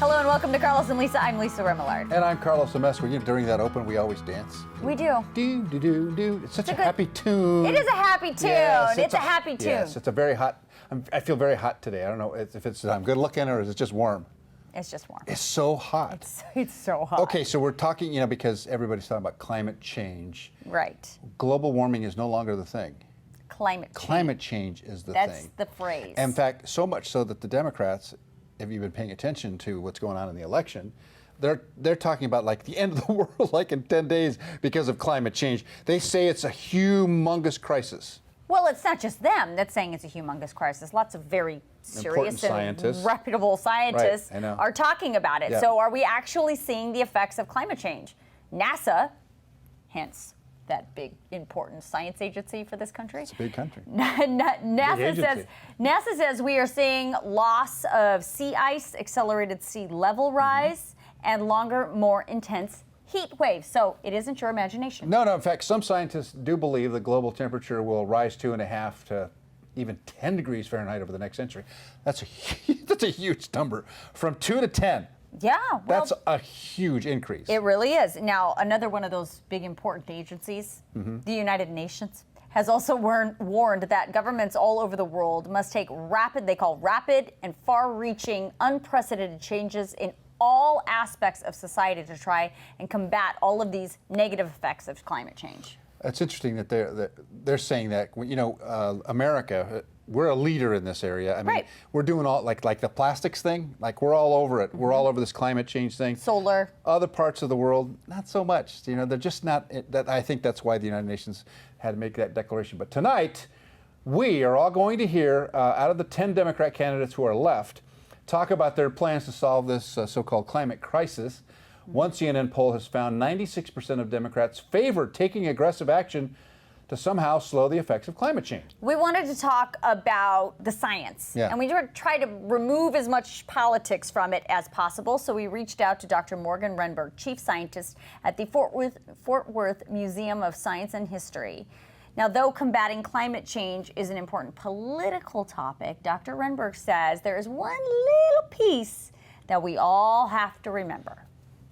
Hello and welcome to Carlos and Lisa. I'm Lisa Remillard. And I'm Carlos Amesco. You know, during that open, we always dance. We do. Do, do, do, do. It's such a happy tune. It is a happy tune. Yes, it's a happy tune. Yes, it's a very hot. I feel very hot today. I don't know if it's I'm good looking or is it just warm? It's just warm. It's so hot. It's so hot. Okay, so we're talking, because everybody's talking about climate change. Right. Global warming is no longer the thing. Climate change. Climate change is the thing. That's the phrase. In fact, so much so that the Democrats, if you've been paying attention to what's going on in the election, they're talking about like the end of the world like in 10 days because of climate change. They say it's a humongous crisis. Well, it's not just them that's saying it's a humongous crisis. Lots of very serious and reputable scientists are talking about it. Yeah. So are we actually seeing the effects of climate change? NASA, hence that big, important science agency for this country. It's a big country. NASA says we are seeing loss of sea ice, accelerated sea level rise, and longer, more intense heat waves. So it isn't your imagination. No. In fact, some scientists do believe the global temperature will rise 2.5 to even 10 degrees Fahrenheit over the next century. That's a huge number. From 2 to 10. Yeah, well, that's a huge increase. It really is. Now, another one of those big important agencies, the United Nations, has also warned that governments all over the world must take rapid and far-reaching, unprecedented changes in all aspects of society to try and combat all of these negative effects of climate change. It's interesting that they're saying that. America, we're a leader in this area. I mean, we're doing all like the plastics thing. Like we're all over it. We're all over this climate change thing. Solar. Other parts of the world, not so much. They're just not. I think that's why the United Nations had to make that declaration. But tonight, we are all going to hear out of the 10 Democrat candidates who are left talk about their plans to solve this so-called climate crisis. One CNN poll has found 96% of Democrats favor taking aggressive action to somehow slow the effects of climate change. We wanted to talk about the science, and we try to remove as much politics from it as possible. So we reached out to Dr. Morgan Rehnberg, chief scientist at the Fort Worth Museum of Science and History. Now, though combating climate change is an important political topic, Dr. Rehnberg says there is one little piece that we all have to remember.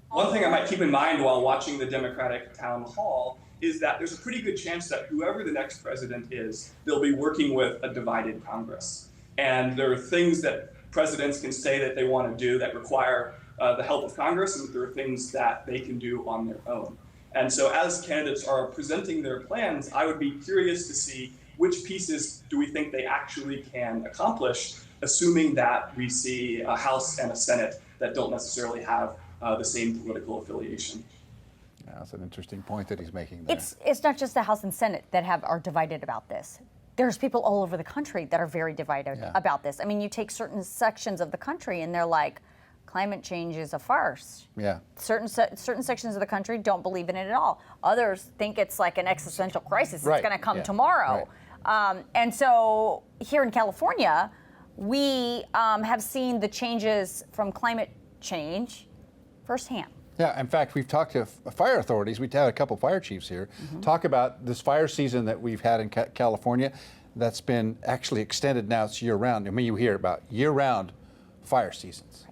One thing I might keep in mind while watching the Democratic town hall is that there's a pretty good chance that whoever the next president is, they'll be working with a divided Congress. And there are things that presidents can say that they want to do that require the help of Congress, and there are things that they can do on their own. And so as candidates are presenting their plans, I would be curious to see which pieces do we think they actually can accomplish, assuming that we see a House and a Senate that don't necessarily have the same political affiliation. Yeah, that's an interesting point that he's making there. It's not just the House and Senate that are divided about this. There's people all over the country that are very divided about this. I mean, you take certain sections of the country and they're like, climate change is a farce. Yeah. Certain sections of the country don't believe in it at all. Others think it's like an existential crisis. It's going to come tomorrow. And so here in California, we have seen the changes from climate change firsthand. Yeah, in fact, we've talked to fire authorities. We've had a couple fire chiefs here talk about this fire season that we've had in California that's been actually extended now. It's year-round. I mean, you hear about year-round fire seasons.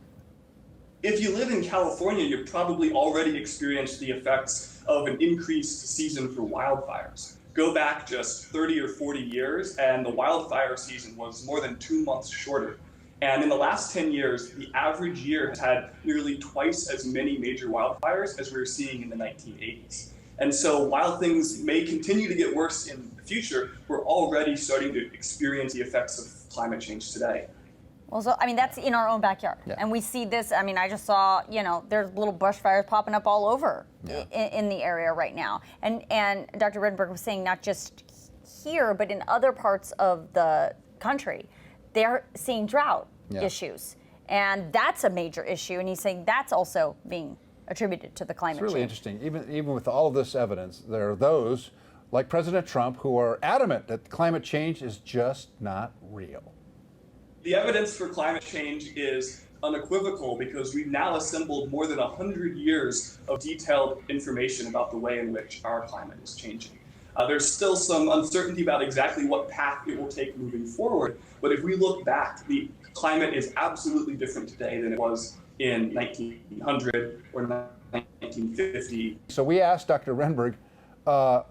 If you live in California, you've probably already experienced the effects of an increased season for wildfires. Go back just 30 or 40 years, and the wildfire season was more than 2 months shorter. And in the last 10 years, the average year has had nearly twice as many major wildfires as we were seeing in the 1980s. And so while things may continue to get worse in the future, we're already starting to experience the effects of climate change today. Well, so, I mean, that's in our own backyard. Yeah. And we see this, I mean, I just saw, there's little brush fires popping up all over in the area right now. And Dr. Rehnberg was saying not just here, but in other parts of the country, they're seeing drought issues. And that's a major issue. And he's saying that's also being attributed to the climate change. It's really interesting. Even with all of this evidence, there are those like President Trump who are adamant that climate change is just not real. The evidence for climate change is unequivocal because we've now assembled more than 100 years of detailed information about the way in which our climate is changing. There's still some uncertainty about exactly what path it will take moving forward, but if we look back, the climate is absolutely different today than it was in 1900 or 1950. So we asked Dr. Rehnberg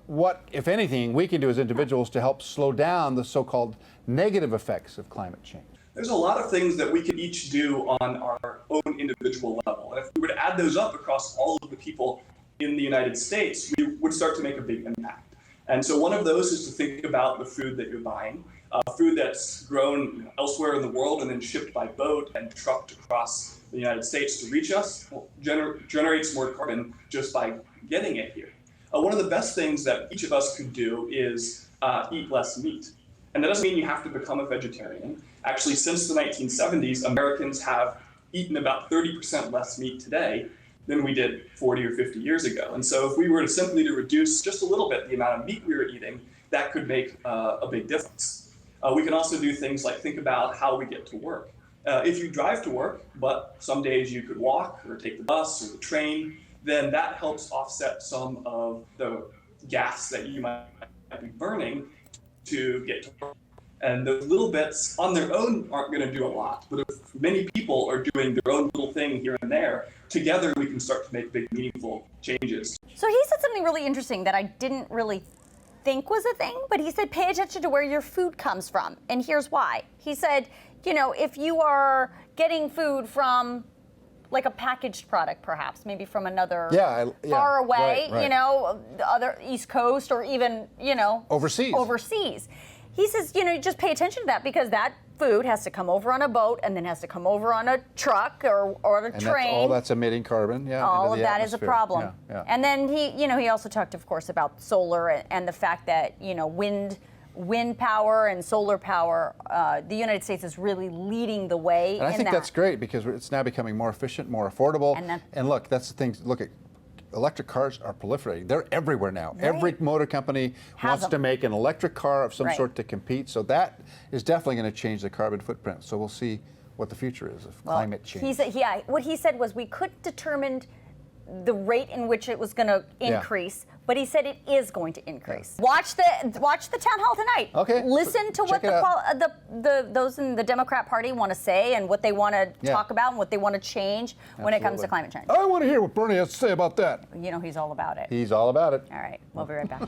what, if anything, we can do as individuals to help slow down the so-called negative effects of climate change. There's a lot of things that we can each do on our own individual level. And if we were to add those up across all of the people in the United States, we would start to make a big impact. And so one of those is to think about the food that you're buying, food that's grown elsewhere in the world and then shipped by boat and trucked across the United States to reach us, generates more carbon just by getting it here. One of the best things that each of us could do is eat less meat. And that doesn't mean you have to become a vegetarian. Actually, since the 1970s, Americans have eaten about 30% less meat today than we did 40 or 50 years ago. And so if we were to simply reduce just a little bit the amount of meat we were eating, that could make a big difference. We can also do things like think about how we get to work. If you drive to work, but some days you could walk or take the bus or the train, then that helps offset some of the gas that you might be burning to get to work. And those little bits on their own aren't going to do a lot. But if many people are doing their own little thing here and there, together we can start to make big, meaningful changes. So he said something really interesting that I didn't really think was a thing, but he said pay attention to where your food comes from. And here's why. He said, you know, if you are getting food from like a packaged product, perhaps, maybe from another far away, right. you know, the other East Coast or even, you know, overseas. He says, you know, just pay attention to that because that food has to come over on a boat and then has to come over on a truck or on a train. All that's emitting carbon, All of that atmosphere. is a problem. And then he also talked, of course, about solar and the fact that, you know, wind power and solar power, the United States is really leading the way. And I think that's great because it's now becoming more efficient, more affordable. And look, that's the thing. Look at electric cars are proliferating. They're everywhere now. Right. Every motor company wants to make an electric car of some sort to compete. So that is definitely going to change the carbon footprint. So we'll see what the future is of climate change. What he said was we couldn't determine the rate in which it was going to increase, but he said it is going to increase. Watch the town hall tonight. Okay. Listen to what those in the Democrat Party want to say and what they want to talk about and what they want to change when it comes to climate change. I want to hear what Bernie has to say about that. You know, he's all about it. He's all about it. All right, we'll be right back.